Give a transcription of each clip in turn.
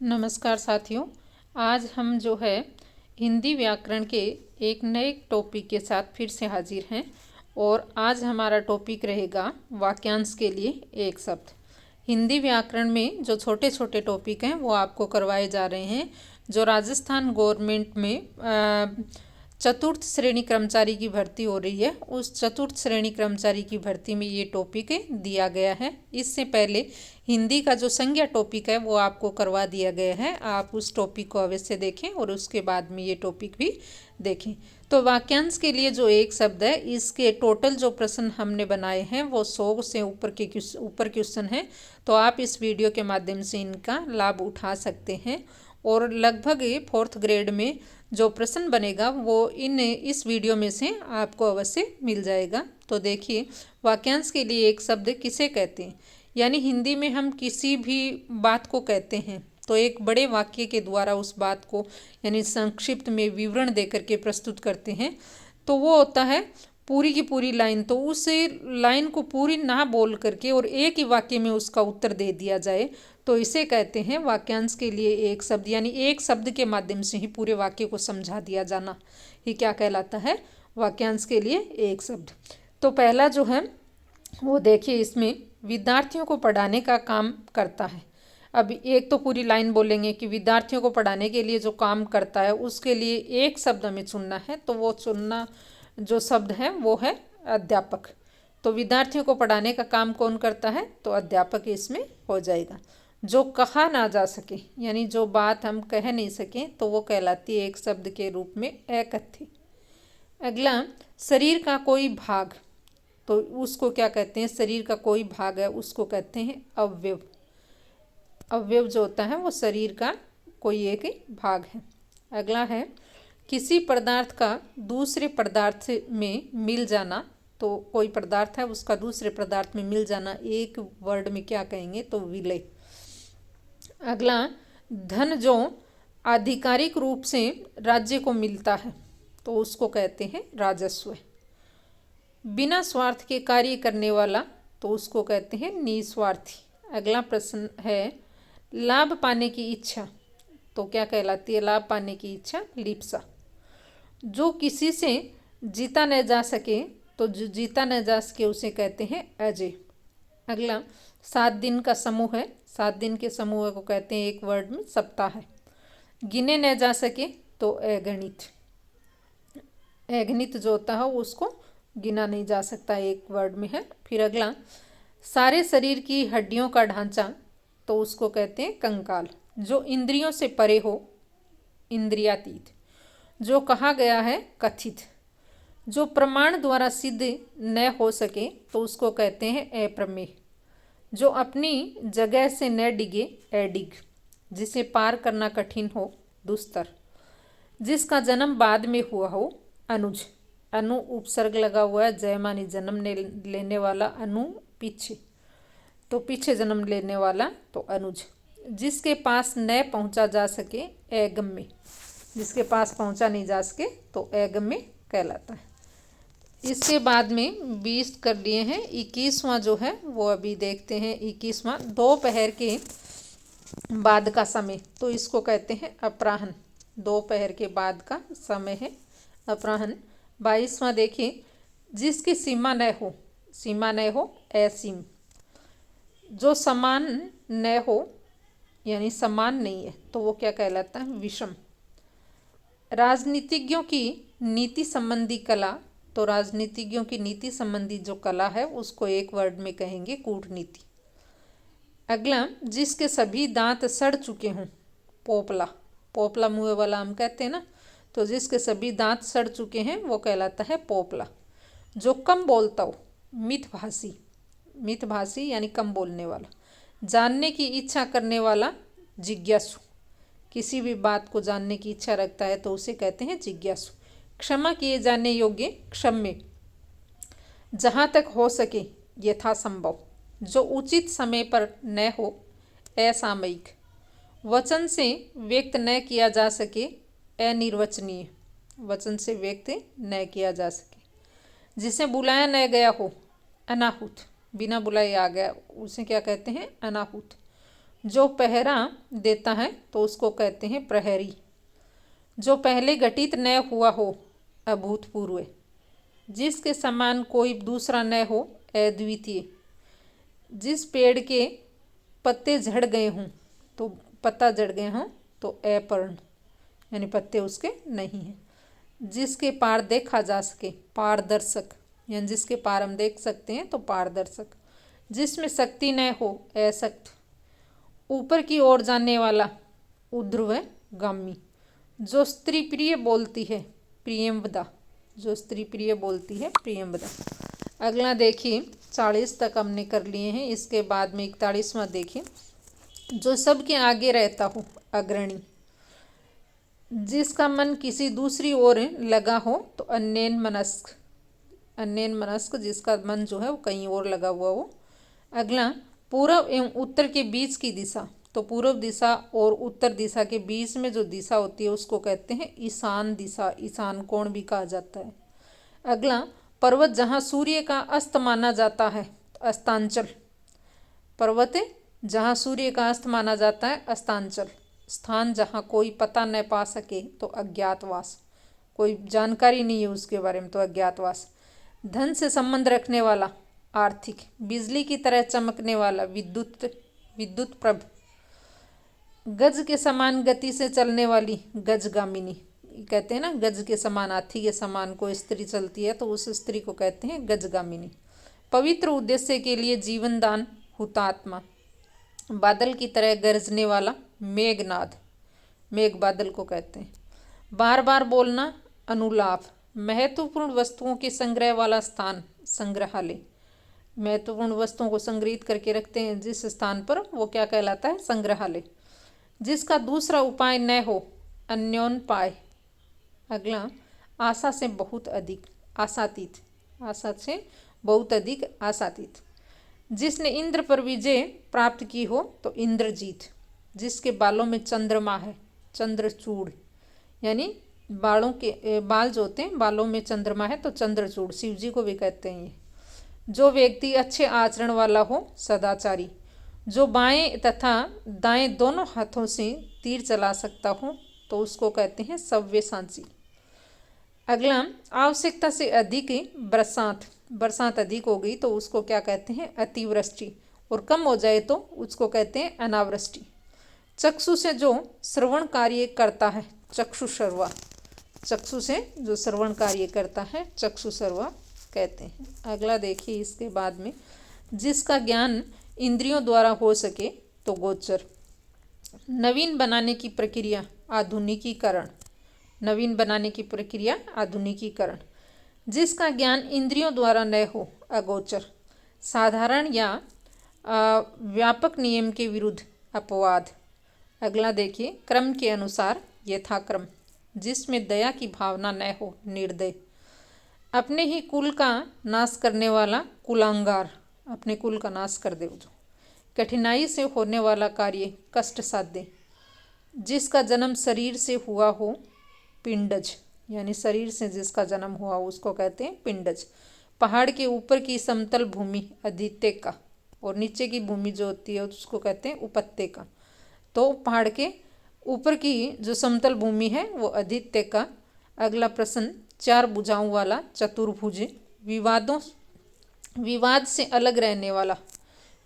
नमस्कार साथियों। आज हम जो है हिंदी व्याकरण के एक नए टॉपिक के साथ फिर से हाजिर हैं और आज हमारा टॉपिक रहेगा वाक्यांश के लिए एक शब्द। हिंदी व्याकरण में जो छोटे छोटे टॉपिक हैं वो आपको करवाए जा रहे हैं। जो राजस्थान गवर्नमेंट में चतुर्थ श्रेणी कर्मचारी की भर्ती हो रही है, उस चतुर्थ श्रेणी कर्मचारी की भर्ती में ये टॉपिक दिया गया है। इससे पहले हिंदी का जो संज्ञा टॉपिक है वो आपको करवा दिया गया है। आप उस टॉपिक को अवश्य देखें और उसके बाद में ये टॉपिक भी देखें। तो वाक्यांश के लिए जो एक शब्द है, इसके टोटल जो प्रश्न हमने बनाए हैं वो 100 से ऊपर क्वेश्चन हैं। तो आप इस वीडियो के माध्यम से इनका लाभ उठा सकते हैं और लगभग 4th ग्रेड में जो प्रश्न बनेगा वो इस वीडियो में से आपको अवश्य मिल जाएगा। तो देखिए, वाक्यांश के लिए एक शब्द किसे कहते हैं, यानी हिंदी में हम किसी भी बात को कहते हैं तो एक बड़े वाक्य के द्वारा उस बात को यानी संक्षिप्त में विवरण देकर के प्रस्तुत करते हैं। तो वो होता है पूरी की पूरी लाइन। तो उस लाइन को पूरी ना बोल करके और एक ही वाक्य में उसका उत्तर दे दिया जाए तो इसे कहते हैं वाक्यांश के लिए एक शब्द, यानी एक शब्द के माध्यम से ही पूरे वाक्य को समझा दिया जाना ये क्या कहलाता है, वाक्यांश के लिए एक शब्द। तो पहला जो है वो देखिए, इसमें विद्यार्थियों को पढ़ाने का काम करता है। अब एक तो पूरी लाइन बोलेंगे कि विद्यार्थियों को पढ़ाने के लिए जो काम करता है उसके लिए एक शब्द हमें चुनना है। तो वो चुनना जो शब्द है वो है अध्यापक। तो विद्यार्थियों को पढ़ाने का काम कौन करता है, तो अध्यापक इसमें हो जाएगा। जो कहा ना जा सके, यानी जो बात हम कह नहीं सकें, तो वो कहलाती है एक शब्द के रूप में अकथ्य। अगला, शरीर का कोई भाग, तो उसको क्या कहते हैं, शरीर का कोई भाग है उसको कहते हैं अवयव। अवयव जो होता है वो शरीर का कोई एक भाग है। अगला है किसी पदार्थ का दूसरे पदार्थ में मिल जाना। तो कोई पदार्थ है उसका दूसरे पदार्थ में मिल जाना, एक वर्ड में क्या कहेंगे, तो विलय। अगला, धन जो आधिकारिक रूप से राज्य को मिलता है तो उसको कहते हैं राजस्व। बिना स्वार्थ के कार्य करने वाला तो उसको कहते हैं निस्वार्थी। अगला प्रश्न है लाभ पाने की इच्छा, तो क्या कहलाती है लाभ पाने की इच्छा, लिप्सा। जो किसी से जीता न जा सके, तो जो जीता न जा सके उसे कहते हैं अजय। अगला, 7 दिन का समूह है, 7 दिन के समूह को कहते हैं एक वर्ड में सप्ताह है। गिने न जा सके तो अगणित। अगणित जो होता है उसको गिना नहीं जा सकता, एक वर्ड में है। फिर अगला, सारे शरीर की हड्डियों का ढांचा, तो उसको कहते हैं कंकाल। जो इंद्रियों से परे हो, इंद्रियातीत। जो कहा गया है, कथित। जो प्रमाण द्वारा सिद्ध न हो सके तो उसको कहते हैं अप्रमेय। जो अपनी जगह से न डिगे, अडिग। जिसे पार करना कठिन हो, दुस्तर। जिसका जन्म बाद में हुआ हो, अनुज। अनु उपसर्ग लगा हुआ है, जय मानी जन्म लेने वाला, अनु पीछे, तो पीछे जन्म लेने वाला तो अनुज। जिसके पास न पहुंचा जा सके, अगम्य। जिसके पास पहुंचा नहीं जा सके तो अगम्य कहलाता है। इसके बाद में 20 कर लिए हैं। 21वां जो है वो अभी देखते हैं। 21वां, दोपहर के बाद का समय, तो इसको कहते हैं अपराह्न। दोपहर के बाद का समय है अपराह्न। 22वां देखिए, जिसकी सीमा न हो, सीमा न हो, असीम। जो समान न हो, यानी समान नहीं है, तो वो क्या कहलाता है, विषम। राजनीतिज्ञों की नीति संबंधी कला, तो राजनीतिज्ञों की नीति संबंधी जो कला है उसको एक वर्ड में कहेंगे कूटनीति। अगला, जिसके सभी दांत सड़ चुके हों, पोपला। पोपला मुँह वाला हम कहते हैं ना, तो जिसके सभी दांत सड़ चुके हैं वो कहलाता है पोपला। जो कम बोलता हो, मितभाषी। मितभाषी यानी कम बोलने वाला। जानने की इच्छा करने वाला, जिज्ञासु। किसी भी बात को जानने की इच्छा रखता है तो उसे कहते हैं जिज्ञासु। क्षमा किए जाने योग्य, क्षम्य। जहाँ तक हो सके, यथासंभव। जो उचित समय पर न हो, असामयिक। वचन से व्यक्त न किया जा सके, अनिर्वचनीय। वचन से व्यक्त न किया जा सके। जिसे बुलाया न गया हो, अनाहुत। बिना बुलाए आ गया उसे क्या कहते हैं, अनाहुत। जो पहरा देता है तो उसको कहते हैं प्रहरी। जो पहले घटित न हुआ हो, अभूतपूर्व। जिसके समान कोई दूसरा न हो, अद्वितीय। जिस पेड़ के पत्ते झड़ गए हों, तो पत्ता झड़ गए हों तो अपर्ण, यानी पत्ते उसके नहीं हैं। जिसके पार देखा जा सके, पारदर्शक, यानी जिसके पार हम देख सकते हैं तो पारदर्शक। जिसमें शक्ति न हो, अशक्त। ऊपर की ओर जाने वाला, ऊर्ध्वगामी। जो स्त्री प्रिय बोलती है, प्रियंवदा। जो स्त्री प्रिय बोलती है, प्रियंवदा। अगला देखिए, 40 तक हमने कर लिए हैं। इसके बाद में 41वां देखिए, जो सबके आगे रहता हो, अग्रणी। जिसका मन किसी दूसरी ओर लगा हो तो अन्येन मनस्क। अन्येन मनस्क, जिसका मन जो है वो कहीं और लगा हुआ हो। अगला, पूर्व एवं उत्तर के बीच की दिशा। तो पूर्व दिशा और उत्तर दिशा के बीच में जो दिशा होती है उसको कहते हैं ईशान दिशा, ईशान कोण भी कहा जाता है। अगला, पर्वत जहाँ सूर्य का अस्त माना जाता है, अस्तांचल। पर्वत जहाँ सूर्य का अस्त माना जाता है, अस्तांचल। स्थान जहाँ कोई पता न पा सके तो अज्ञातवास, कोई जानकारी नहीं है उसके बारे में तो अज्ञातवास। धन से संबंध रखने वाला, आर्थिक। बिजली की तरह चमकने वाला, विद्युत, विद्युत प्रभ। गज के समान गति से चलने वाली, गजगामिनी। कहते हैं ना, गज के समान, हाथी के समान कोई स्त्री चलती है तो उस स्त्री को कहते हैं गजगामिनी। पवित्र उद्देश्य के लिए जीवन दान, हुतात्मा। बादल की तरह गरजने वाला, मेघनाद। मेघ बादल को कहते हैं। बार बार बोलना, अनुलाप। महत्वपूर्ण वस्तुओं के संग्रह वाला स्थान, संग्रहालय। महत्वपूर्ण वस्तुओं को संग्रहित करके रखते हैं जिस स्थान पर, वो क्या कहलाता है, संग्रहालय। जिसका दूसरा उपाय न हो, अन्योन्पाय। अगला, आशा से बहुत अधिक, आशातीत। आशा से बहुत अधिक, आशातीत। जिसने इंद्र पर विजय प्राप्त की हो तो इंद्रजीत। जिसके बालों में चंद्रमा है, चंद्रचूड़, यानी बालों के बाल जो होते हैं, बालों में चंद्रमा है तो चंद्रचूड़, शिव जी को भी कहते हैं ये। जो व्यक्ति अच्छे आचरण वाला हो, सदाचारी। जो बाएं तथा दाएं दोनों हाथों से तीर चला सकता हो तो उसको कहते हैं सव्यसाची। अगला, आवश्यकता से अधिक बरसात। बरसात अधिक हो गई तो उसको क्या कहते हैं, अतिवृष्टि। और कम हो जाए तो उसको कहते हैं अनावृष्टि। चक्षु से जो श्रवण कार्य करता है, चक्षुश्रवा। चक्षु से जो श्रवण कार्य करता है, चक्षुश्रवा कहते हैं। अगला देखिए, इसके बाद में, जिसका ज्ञान इंद्रियों द्वारा हो सके तो गोचर। नवीन बनाने की प्रक्रिया, आधुनिकीकरण। नवीन बनाने की प्रक्रिया, आधुनिकीकरण। जिसका ज्ञान इंद्रियों द्वारा न हो, अगोचर। साधारण या व्यापक नियम के विरुद्ध, अपवाद। अगला देखिए, क्रम के अनुसार, यथाक्रम। जिसमें दया की भावना न हो, निर्दय। अपने ही कुल का नाश करने वाला, कुलांगार। अपने कुल का नाश कर दे जो। कठिनाई से होने वाला कार्य, कष्ट साध्य। जिसका जन्म शरीर से हुआ हो, पिंडज, यानी शरीर से जिसका जन्म हुआ उसको कहते हैं पिंडज। पहाड़ के ऊपर की समतल भूमि, अधित्यका। और नीचे की भूमि जो होती है उसको कहते हैं उपत्यका। तो पहाड़ के ऊपर की जो समतल भूमि है वो अधित्यका। अगला प्रश्न, 4 भुजाओं वाला, चतुर्भुज। विवाद से अलग रहने वाला,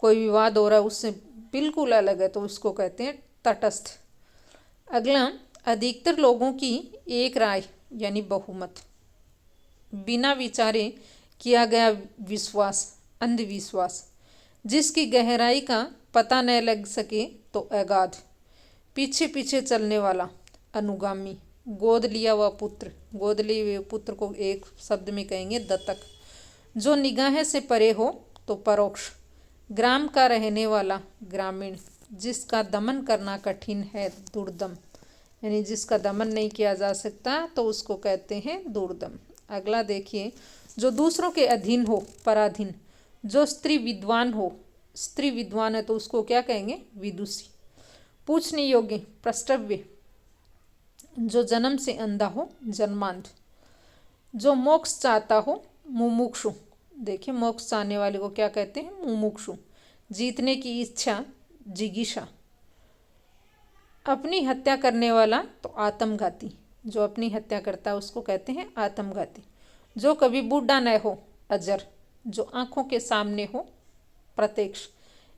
कोई विवाद हो रहा है उससे बिल्कुल अलग है तो उसको कहते हैं तटस्थ। अगला, अधिकतर लोगों की एक राय, यानी बहुमत। बिना विचारे किया गया विश्वास, अंधविश्वास। जिसकी गहराई का पता न लग सके तो अगाध। पीछे पीछे चलने वाला, अनुगामी। गोद लिया हुआ पुत्र, गोद लिए हुए पुत्र को एक शब्द में कहेंगे दत्तक। जो निगाह से परे हो तो परोक्ष। ग्राम का रहने वाला, ग्रामीण। जिसका दमन करना कठिन है, दुर्दम, यानी जिसका दमन नहीं किया जा सकता तो उसको कहते हैं दुर्दम। अगला देखिए, जो दूसरों के अधीन हो, पराधीन। जो स्त्री विद्वान हो, स्त्री विद्वान है तो उसको क्या कहेंगे, विदुषी। पूछने योग्य, प्रष्टव्य। जो जन्म से अंधा हो, जन्मांध। जो मोक्ष चाहता हो, मुमुक्षु। देखिए, मोक्ष चाहने वाले को क्या कहते हैं, मुमुक्षु। जीतने की इच्छा, जिगीषा। अपनी हत्या करने वाला तो आत्मघाती, जो अपनी हत्या करता है उसको कहते हैं आत्मघाती। जो कभी बूढ़ा न हो अजर, जो आँखों के सामने हो प्रत्यक्ष,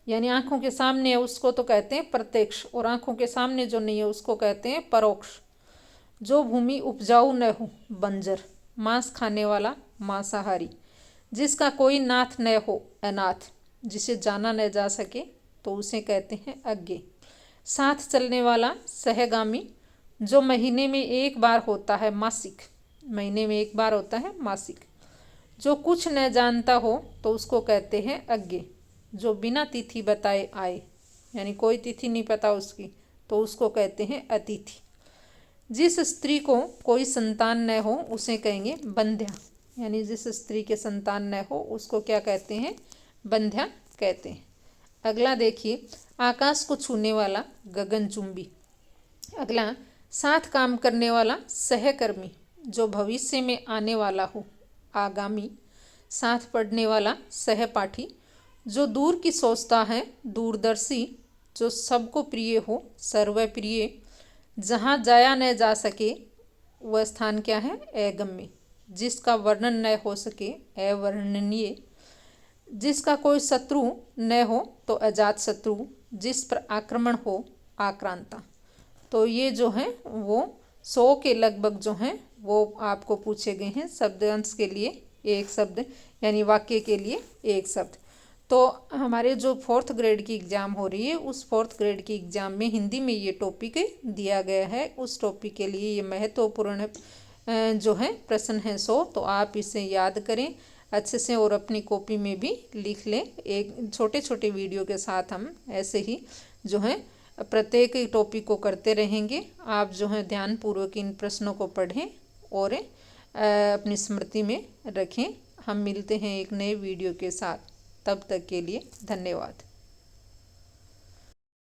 यानी आँखों के सामने है उसको तो कहते हैं प्रत्यक्ष, और आँखों के सामने जो नहीं है उसको कहते हैं परोक्ष। जो भूमि उपजाऊ न हो बंजर, मांस खाने वाला मांसाहारी। जिसका कोई नाथ न हो अनाथ, जिसे जाना न जा सके तो उसे कहते हैं अज्ञे। साथ चलने वाला सहगामी, जो महीने में एक बार होता है मासिक, महीने में एक बार होता है मासिक। जो कुछ न जानता हो तो उसको कहते हैं अज्ञे। जो बिना तिथि बताए आए, यानी कोई तिथि नहीं पता उसकी, तो उसको कहते हैं अतिथि। जिस स्त्री को कोई संतान न हो उसे कहेंगे बंध्या, यानी जिस स्त्री के संतान न हो उसको क्या कहते हैं, बंध्या कहते हैं। अगला देखिए, आकाश को छूने वाला गगनचुंबी। अगला, साथ काम करने वाला सहकर्मी, जो भविष्य में आने वाला हो आगामी। साथ पढ़ने वाला सहपाठी, जो दूर की सोचता है दूरदर्शी। जो सबको प्रिय हो सर्वप्रिय। जहाँ जाया न जा सके वह स्थान क्या है, अगम्य। जिसका वर्णन न हो सके अवर्णनीय। जिसका कोई शत्रु न हो तो अजात शत्रु। जिस पर आक्रमण हो आक्रांता। तो ये जो हैं वो 100 के लगभग जो हैं वो आपको पूछे गए हैं शब्दांश के लिए एक शब्द, यानी वाक्य के लिए एक शब्द। तो हमारे जो 4th ग्रेड की एग्ज़ाम हो रही है उस 4th ग्रेड की एग्ज़ाम में हिंदी में ये टॉपिक दिया गया है। उस टॉपिक के लिए ये महत्वपूर्ण जो है प्रश्न है 100, तो आप इसे याद करें अच्छे से और अपनी कॉपी में भी लिख लें। एक छोटे छोटे वीडियो के साथ हम ऐसे ही जो है प्रत्येक टॉपिक को करते रहेंगे। आप जो है ध्यानपूर्वक इन प्रश्नों को पढ़ें और अपनी स्मृति में रखें। हम मिलते हैं एक नए वीडियो के साथ, तब तक के लिए धन्यवाद।